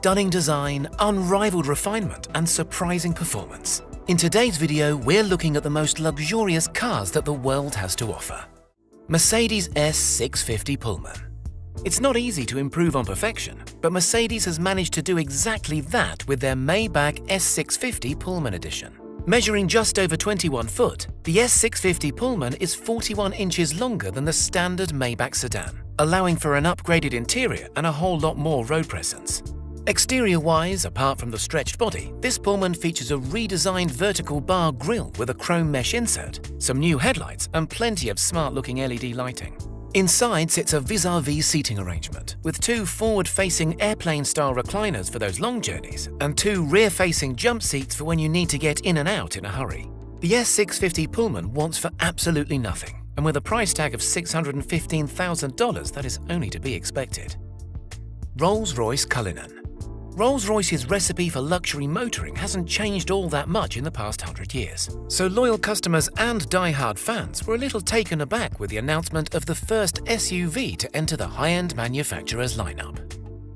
stunning design, unrivaled refinement, and surprising performance. In today's video, we're looking at the most luxurious cars that the world has to offer. Mercedes S650 Pullman. It's not easy to improve on perfection, but Mercedes has managed to do exactly that with their Maybach S650 Pullman edition. Measuring just over 21 foot, the S650 Pullman is 41 inches longer than the standard Maybach sedan, allowing for an upgraded interior and a whole lot more road presence. Exterior-wise, apart from the stretched body, this Pullman features a redesigned vertical bar grille with a chrome mesh insert, some new headlights, and plenty of smart-looking LED lighting. Inside sits a vis-a-vis seating arrangement, with two forward-facing airplane-style recliners for those long journeys, and two rear-facing jump seats for when you need to get in and out in a hurry. The S650 Pullman wants for absolutely nothing, and with a price tag of $615,000, that is only to be expected. Rolls-Royce Cullinan. Rolls-Royce's recipe for luxury motoring hasn't changed all that much in the past 100 years, so loyal customers and die-hard fans were a little taken aback with the announcement of the first SUV to enter the high-end manufacturer's lineup.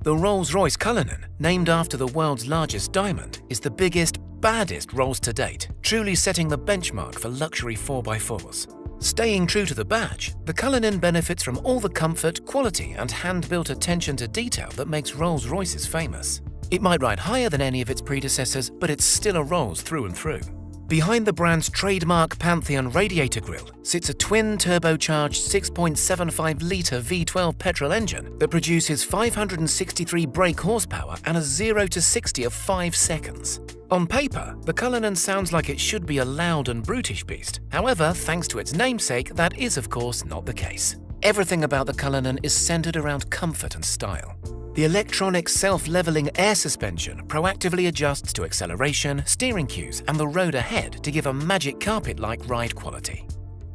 The Rolls-Royce Cullinan, named after the world's largest diamond, is the biggest, baddest Rolls to date, truly setting the benchmark for luxury 4x4s. Staying true to the badge, the Cullinan benefits from all the comfort, quality, and hand-built attention to detail that makes Rolls-Royces famous. It might ride higher than any of its predecessors, but it's still a Rolls through and through. Behind the brand's trademark Pantheon radiator grille sits a twin-turbocharged 6.75-litre V12 petrol engine that produces 563 brake horsepower and a 0 to 60 of 5 seconds. On paper, the Cullinan sounds like it should be a loud and brutish beast. However, thanks to its namesake, that is of course not the case. Everything about the Cullinan is centered around comfort and style. The electronic self-leveling air suspension proactively adjusts to acceleration, steering cues, and the road ahead to give a magic carpet-like ride quality.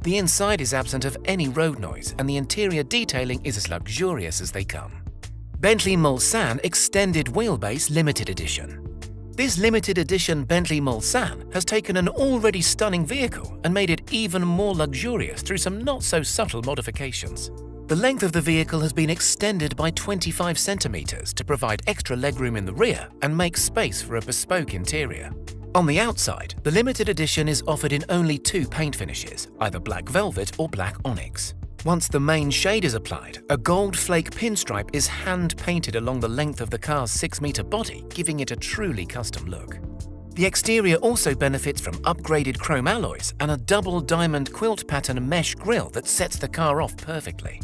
The inside is absent of any road noise, and the interior detailing is as luxurious as they come. Bentley Mulsanne Extended Wheelbase Limited Edition. This limited edition Bentley Mulsanne has taken an already stunning vehicle and made it even more luxurious through some not-so-subtle modifications. The length of the vehicle has been extended by 25 centimeters to provide extra legroom in the rear and make space for a bespoke interior. On the outside, the limited edition is offered in only two paint finishes, either black velvet or black onyx. Once the main shade is applied, a gold flake pinstripe is hand-painted along the length of the car's 6-meter body, giving it a truly custom look. The exterior also benefits from upgraded chrome alloys and a double diamond quilt pattern mesh grille that sets the car off perfectly.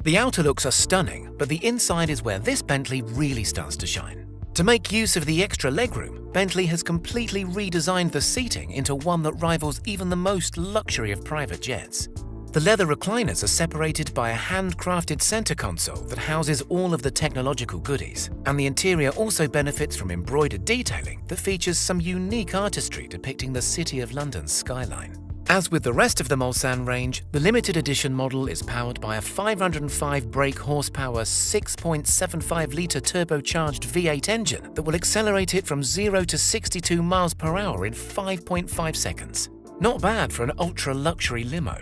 The outer looks are stunning, but the inside is where this Bentley really starts to shine. To make use of the extra legroom, Bentley has completely redesigned the seating into one that rivals even the most luxury of private jets. The leather recliners are separated by a handcrafted center console that houses all of the technological goodies, and the interior also benefits from embroidered detailing that features some unique artistry depicting the City of London's skyline. As with the rest of the Mulsanne range, the limited edition model is powered by a 505 brake horsepower 6.75-litre turbocharged V8 engine that will accelerate it from 0 to 62 miles per hour in 5.5 seconds. Not bad for an ultra-luxury limo.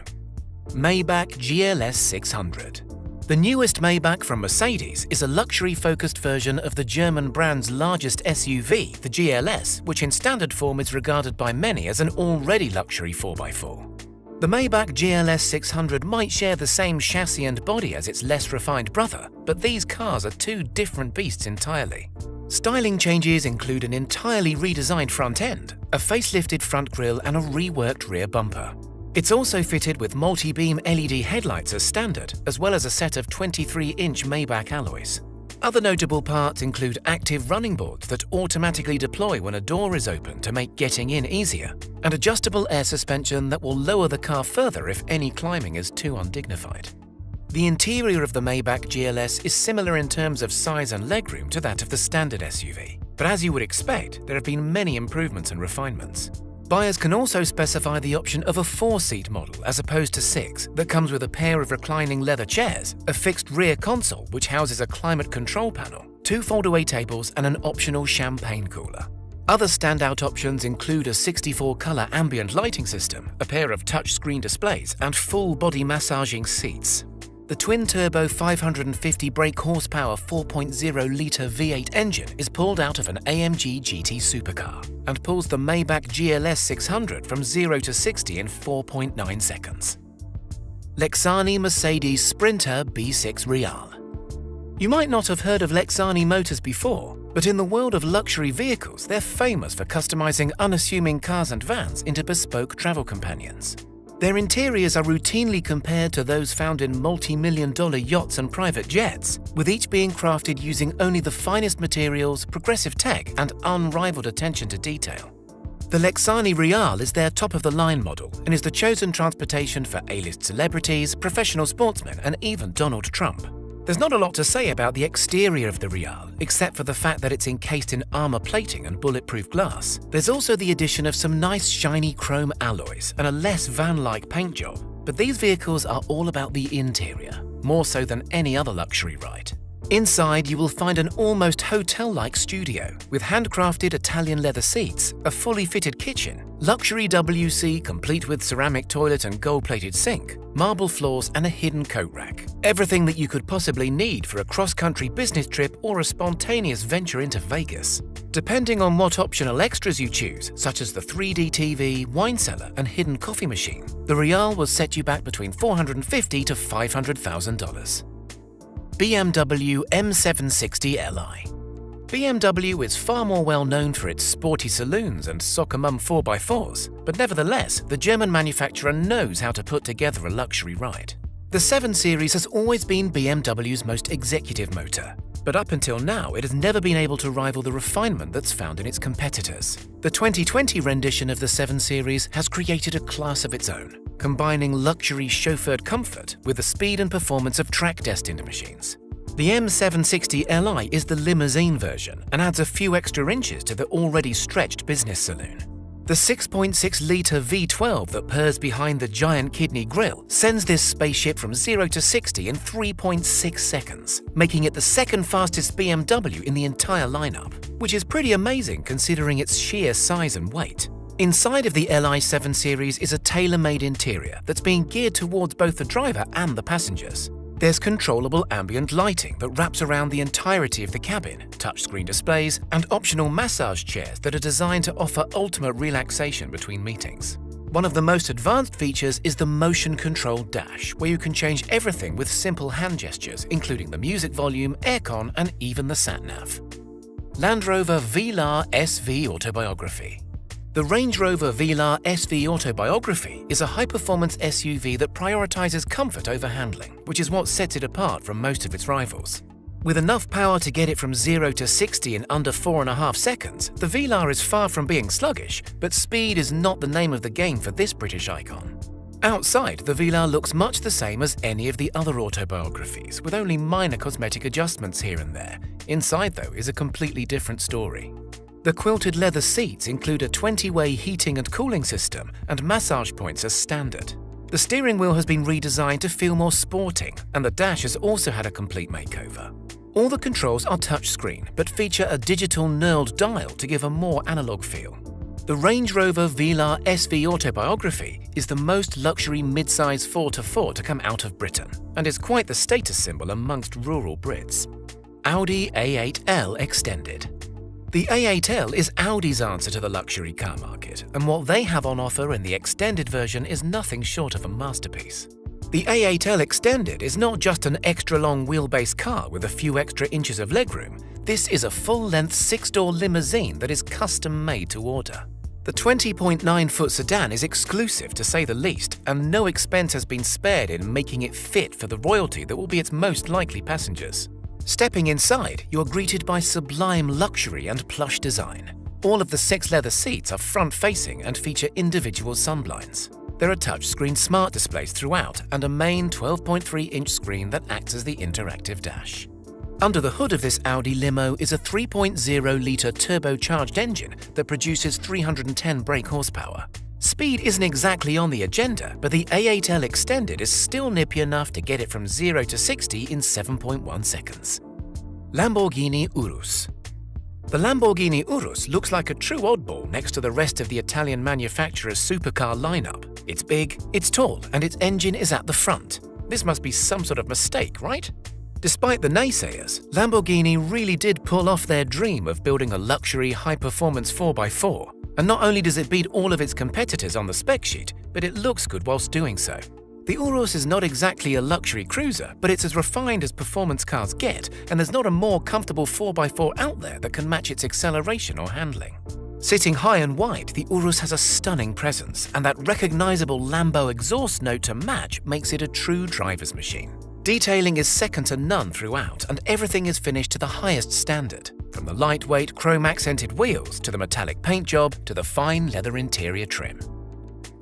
Maybach GLS 600. The newest Maybach from Mercedes is a luxury-focused version of the German brand's largest SUV, the GLS, which in standard form is regarded by many as an already luxury 4x4. The Maybach GLS 600 might share the same chassis and body as its less refined brother, but these cars are two different beasts entirely. Styling changes include an entirely redesigned front end, a facelifted front grille, and a reworked rear bumper. It's also fitted with multi-beam LED headlights as standard, as well as a set of 23-inch Maybach alloys. Other notable parts include active running boards that automatically deploy when a door is open to make getting in easier, and adjustable air suspension that will lower the car further if any climbing is too undignified. The interior of the Maybach GLS is similar in terms of size and legroom to that of the standard SUV, but as you would expect, there have been many improvements and refinements. Buyers can also specify the option of a 4-seat model as opposed to 6 that comes with a pair of reclining leather chairs, a fixed rear console which houses a climate control panel, 2 fold-away tables, and an optional champagne cooler. Other standout options include a 64-color ambient lighting system, a pair of touchscreen displays, and full-body massaging seats. The twin-turbo 550 brake horsepower 4.0-litre V8 engine is pulled out of an AMG GT supercar and pulls the Maybach GLS 600 from 0 to 60 in 4.9 seconds. Lexani Mercedes Sprinter B6 Real. You might not have heard of Lexani Motors before, but in the world of luxury vehicles, they're famous for customizing unassuming cars and vans into bespoke travel companions. Their interiors are routinely compared to those found in multi-million-dollar yachts and private jets, with each being crafted using only the finest materials, progressive tech, and unrivaled attention to detail. The Lexani Real is their top-of-the-line model and is the chosen transportation for A-list celebrities, professional sportsmen, and even Donald Trump. There's not a lot to say about the exterior of the Real, except for the fact that it's encased in armor plating and bulletproof glass. There's also the addition of some nice shiny chrome alloys and a less van-like paint job. But these vehicles are all about the interior, more so than any other luxury ride. Inside, you will find an almost hotel-like studio with handcrafted Italian leather seats, a fully fitted kitchen, luxury WC complete with ceramic toilet and gold-plated sink, marble floors, and a hidden coat rack. Everything that you could possibly need for a cross-country business trip or a spontaneous venture into Vegas. Depending on what optional extras you choose, such as the 3D TV, wine cellar, and hidden coffee machine, the Real will set you back between $450,000 to $500,000. BMW M760 Li. BMW is far more well known for its sporty saloons and soccer mum 4x4s, but nevertheless, the German manufacturer knows how to put together a luxury ride. The 7 Series has always been BMW's most executive motor, but up until now it has never been able to rival the refinement that's found in its competitors. The 2020 rendition of the 7 Series has created a class of its own, combining luxury chauffeured comfort with the speed and performance of track-destined machines. The M760 Li is the limousine version and adds a few extra inches to the already stretched business saloon. The 6.6-litre V12 that purrs behind the giant kidney grille sends this spaceship from 0 to 60 in 3.6 seconds, making it the second fastest BMW in the entire lineup, which is pretty amazing considering its sheer size and weight. Inside of the Li 7 Series is a tailor-made interior that's being geared towards both the driver and the passengers. There's controllable ambient lighting that wraps around the entirety of the cabin, touchscreen displays, and optional massage chairs that are designed to offer ultimate relaxation between meetings. One of the most advanced features is the motion-controlled dash, where you can change everything with simple hand gestures, including the music volume, aircon, and even the sat-nav. Land Rover Velar SV Autobiography. The Range Rover Velar SV Autobiography is a high-performance SUV that prioritizes comfort over handling, which is what sets it apart from most of its rivals. With enough power to get it from 0 to 60 in under 4.5 seconds, the Velar is far from being sluggish, but speed is not the name of the game for this British icon. Outside, the Velar looks much the same as any of the other autobiographies, with only minor cosmetic adjustments here and there. Inside, though, is a completely different story. The quilted leather seats include a 20-way heating and cooling system and massage points as standard. The steering wheel has been redesigned to feel more sporting, and the dash has also had a complete makeover. All the controls are touchscreen, but feature a digital knurled dial to give a more analog feel. The Range Rover Velar SV Autobiography is the most luxury mid-size 4x4 to come out of Britain, and is quite the status symbol amongst rural Brits. Audi A8L Extended. The A8L is Audi's answer to the luxury car market, and what they have on offer in the extended version is nothing short of a masterpiece. The A8L Extended is not just an extra-long wheelbase car with a few extra inches of legroom. This is a full-length 6-door limousine that is custom-made to order. The 20.9-foot sedan is exclusive to say the least, and no expense has been spared in making it fit for the royalty that will be its most likely passengers. Stepping inside, you're greeted by sublime luxury and plush design. All of the 6 leather seats are front-facing and feature individual sunblinds. There are touchscreen smart displays throughout and a main 12.3-inch screen that acts as the interactive dash. Under the hood of this Audi limo is a 3.0-litre turbocharged engine that produces 310 brake horsepower. Speed isn't exactly on the agenda, but the A8L Extended is still nippy enough to get it from 0 to 60 in 7.1 seconds. Lamborghini Urus. The Lamborghini Urus looks like a true oddball next to the rest of the Italian manufacturer's supercar lineup. It's big, it's tall, and its engine is at the front. This must be some sort of mistake, right? Despite the naysayers, Lamborghini really did pull off their dream of building a luxury, high-performance 4x4. And not only does it beat all of its competitors on the spec sheet, but it looks good whilst doing so. The Urus is not exactly a luxury cruiser, but it's as refined as performance cars get, and there's not a more comfortable 4x4 out there that can match its acceleration or handling. Sitting high and wide, the Urus has a stunning presence, and that recognizable Lambo exhaust note to match makes it a true driver's machine. Detailing is second to none throughout, and everything is finished to the highest standard, from the lightweight chrome-accented wheels to the metallic paint job to the fine leather interior trim.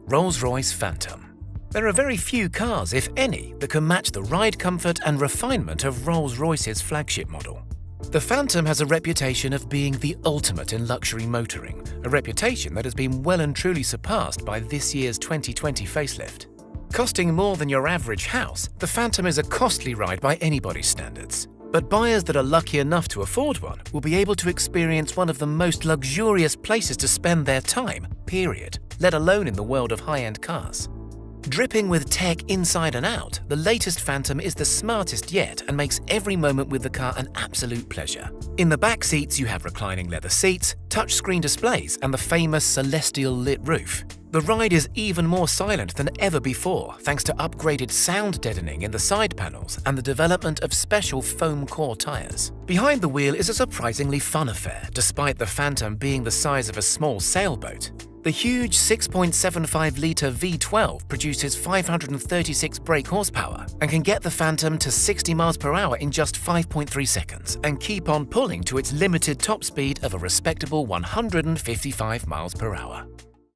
Rolls-Royce Phantom. There are very few cars, if any, that can match the ride comfort and refinement of Rolls-Royce's flagship model. The Phantom has a reputation of being the ultimate in luxury motoring, a reputation that has been well and truly surpassed by this year's 2020 facelift. Costing more than your average house, the Phantom is a costly ride by anybody's standards. But buyers that are lucky enough to afford one will be able to experience one of the most luxurious places to spend their time, period, let alone in the world of high-end cars. Dripping with tech inside and out, the latest Phantom is the smartest yet and makes every moment with the car an absolute pleasure. In the back seats, you have reclining leather seats, touchscreen displays, and the famous celestial lit roof. The ride is even more silent than ever before thanks to upgraded sound deadening in the side panels and the development of special foam core tires. Behind the wheel is a surprisingly fun affair, despite the Phantom being the size of a small sailboat. The huge 6.75-litre V12 produces 536 brake horsepower and can get the Phantom to 60 miles per hour in just 5.3 seconds and keep on pulling to its limited top speed of a respectable 155 miles per hour.